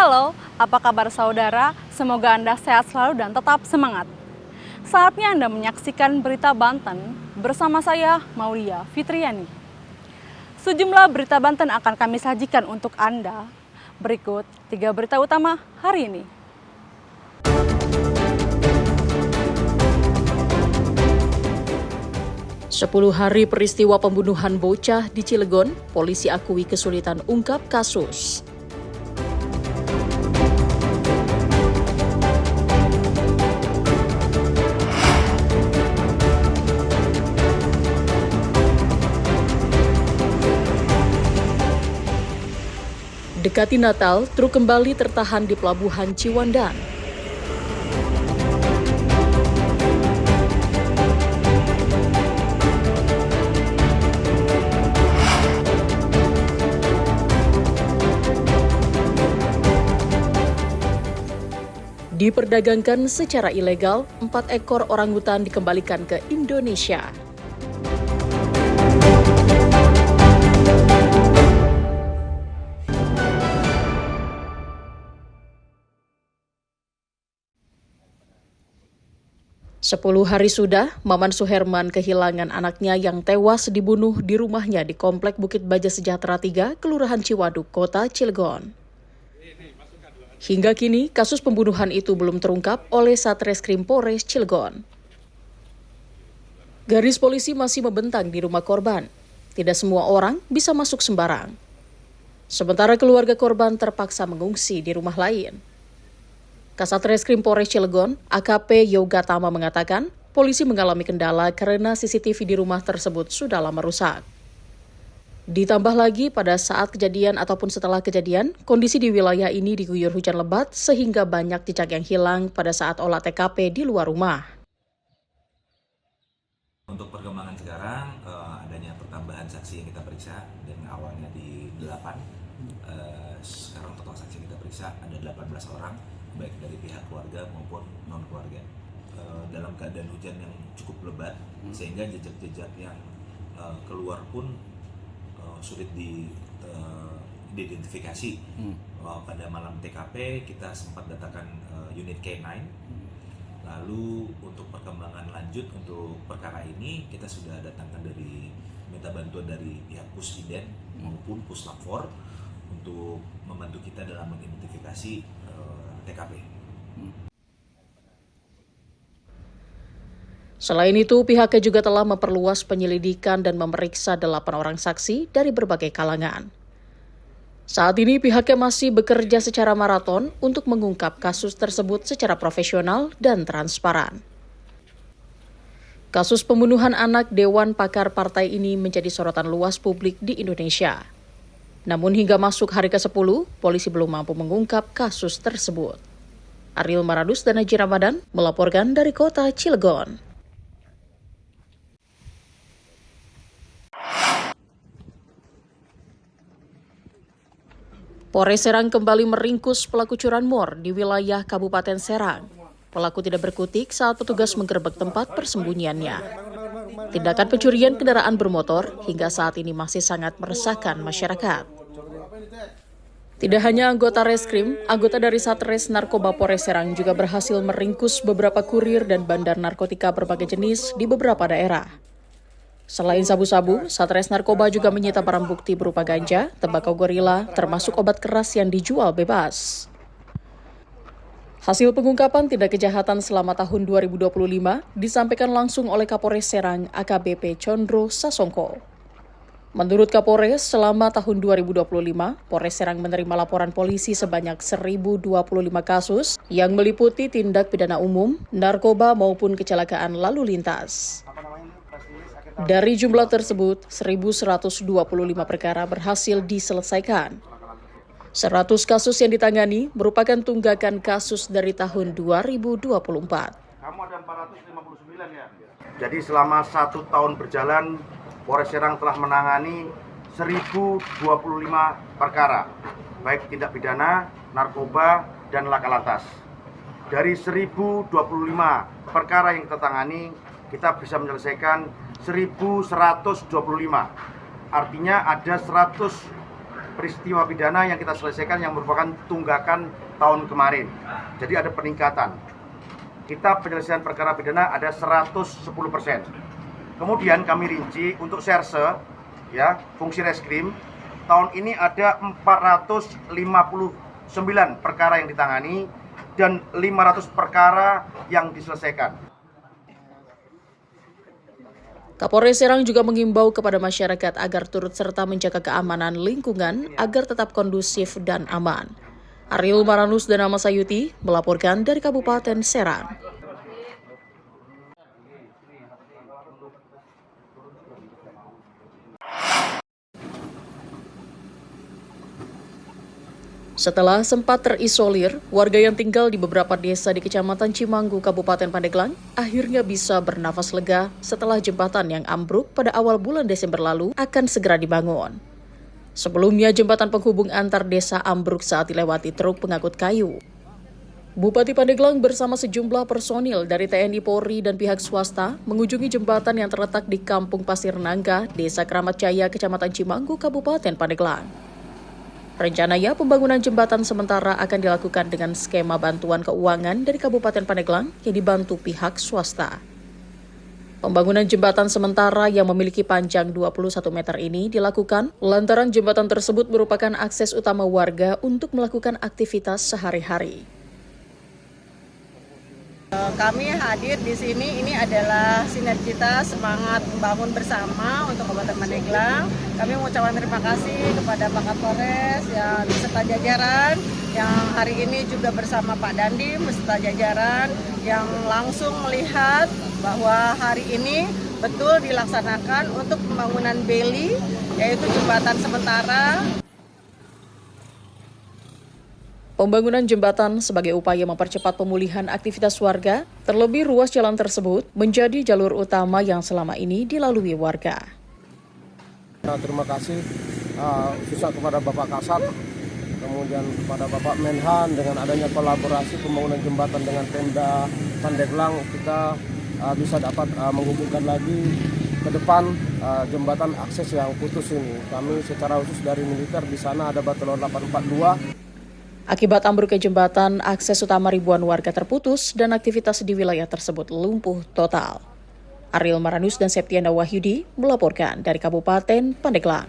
Halo, apa kabar saudara? Semoga Anda sehat selalu dan tetap semangat. Saatnya Anda menyaksikan Berita Banten bersama saya, Maulia Fitriani. Sejumlah berita Banten akan kami sajikan untuk Anda. Berikut 3 berita utama hari ini. Sepuluh hari peristiwa pembunuhan bocah di Cilegon, polisi akui kesulitan ungkap kasus. Dekati Natal, truk kembali tertahan di Pelabuhan Ciwandan. Diperdagangkan secara ilegal, 4 ekor orangutan dikembalikan ke Indonesia. Sepuluh hari sudah, Maman Suherman kehilangan anaknya yang tewas dibunuh di rumahnya di Komplek Bukit Baja Sejahtera 3, Kelurahan Ciwaduk, Kota Cilegon. Hingga kini, kasus pembunuhan itu belum terungkap oleh Satreskrim Polres Cilegon. Garis polisi masih membentang di rumah korban. Tidak semua orang bisa masuk sembarang. Sementara keluarga korban terpaksa mengungsi di rumah lain. Kasatreskrim Polres Cilegon, AKP Yoga Tama mengatakan, polisi mengalami kendala karena CCTV di rumah tersebut sudah lama rusak. Ditambah lagi pada saat kejadian ataupun setelah kejadian, kondisi di wilayah ini diguyur hujan lebat sehingga banyak jejak yang hilang pada saat olah TKP di luar rumah. Untuk perkembangan sekarang, adanya pertambahan saksi yang kita periksa dengan awalnya di 8, sekarang total saksi yang kita periksa ada 18 orang, baik dari pihak keluarga maupun non-keluarga. Dalam keadaan hujan yang cukup lebat, sehingga jejak-jejak yang keluar pun sulit diidentifikasi. Pada malam TKP kita sempat datangkan unit K9. Lalu untuk perkembangan lanjut untuk perkara ini kita sudah datangkan minta bantuan dari pihak Pusiden maupun Puslap 4 untuk membantu kita dalam mengidentifikasi TKP. Selain itu, pihaknya juga telah memperluas penyelidikan dan memeriksa 8 orang saksi dari berbagai kalangan. Saat ini pihaknya masih bekerja secara maraton untuk mengungkap kasus tersebut secara profesional dan transparan. Kasus pembunuhan anak Dewan Pakar Partai ini menjadi sorotan luas publik di Indonesia. Namun hingga masuk hari ke-10, polisi belum mampu mengungkap kasus tersebut. Ariel Maradus dan Haji Ramadan melaporkan dari kota Cilegon. Polres Serang kembali meringkus pelaku curanmor di wilayah Kabupaten Serang. Pelaku tidak berkutik saat petugas menggerebek tempat persembunyiannya. Tindakan pencurian kendaraan bermotor hingga saat ini masih sangat meresahkan masyarakat. Tidak hanya anggota reskrim, anggota dari Satres Narkoba Polres Serang juga berhasil meringkus beberapa kurir dan bandar narkotika berbagai jenis di beberapa daerah. Selain sabu-sabu, Satres Narkoba juga menyita barang bukti berupa ganja, tembakau gorila, termasuk obat keras yang dijual bebas. Hasil pengungkapan tindak kejahatan selama tahun 2025 disampaikan langsung oleh Kapolres Serang AKBP Condro Sasongko. Menurut Kapolres, selama tahun 2025, Polres Serang menerima laporan polisi sebanyak 1.025 kasus yang meliputi tindak pidana umum, narkoba maupun kecelakaan lalu lintas. Dari jumlah tersebut, 1.125 perkara berhasil diselesaikan. 100 kasus yang ditangani merupakan tunggakan kasus dari tahun 2024. Kamu ada 459 ya? Jadi selama 1 tahun berjalan, Polres Serang telah menangani 1.025 perkara, baik tindak pidana, narkoba, dan laka lantas. Dari 1.025 perkara yang kita tangani, kita bisa menyelesaikan 1.125. Artinya ada 100 peristiwa pidana yang kita selesaikan yang merupakan tunggakan tahun kemarin. Jadi ada peningkatan. Kita penyelesaian perkara pidana ada 110%. Kemudian kami rinci untuk serse, ya, fungsi reskrim, tahun ini ada 459 perkara yang ditangani dan 500 perkara yang diselesaikan. Kapolres Serang juga mengimbau kepada masyarakat agar turut serta menjaga keamanan lingkungan agar tetap kondusif dan aman. Ariel Maranus dan Ama Sayuti melaporkan dari Kabupaten Serang. Setelah sempat terisolir, warga yang tinggal di beberapa desa di Kecamatan Cimanggu, Kabupaten Pandeglang, akhirnya bisa bernafas lega setelah jembatan yang ambruk pada awal bulan Desember lalu akan segera dibangun. Sebelumnya, jembatan penghubung antar desa ambruk saat dilewati truk pengangkut kayu. Bupati Pandeglang bersama sejumlah personil dari TNI Polri dan pihak swasta mengunjungi jembatan yang terletak di Kampung Pasir Nangka, Desa Keramat Jaya, Kecamatan Cimanggu, Kabupaten Pandeglang. Rencananya pembangunan jembatan sementara akan dilakukan dengan skema bantuan keuangan dari Kabupaten Pandeglang yang dibantu pihak swasta. Pembangunan jembatan sementara yang memiliki panjang 21 meter ini dilakukan lantaran jembatan tersebut merupakan akses utama warga untuk melakukan aktivitas sehari-hari. Kami hadir di sini, ini adalah sinergitas semangat membangun bersama untuk Kabupaten Pandeglang. Kami mengucapkan terima kasih kepada Pak Kapolres yang beserta jajaran, yang hari ini juga bersama Pak Dandim beserta jajaran, yang langsung melihat bahwa hari ini betul dilaksanakan untuk pembangunan Beli, yaitu jembatan sementara. Pembangunan jembatan sebagai upaya mempercepat pemulihan aktivitas warga, terlebih ruas jalan tersebut menjadi jalur utama yang selama ini dilalui warga. Terima kasih khususnya kepada Bapak Kasat, kemudian kepada Bapak Menhan dengan adanya kolaborasi pembangunan jembatan dengan Pemda Pandeglang, kita bisa dapat menghubungkan lagi ke depan jembatan akses yang putus ini. Kami secara khusus dari militer di sana ada Batalion 842. Akibat ambruknya jembatan, akses utama ribuan warga terputus dan aktivitas di wilayah tersebut lumpuh total. Ariel Maranus dan Septiana Wahyudi melaporkan dari Kabupaten Pandeglang.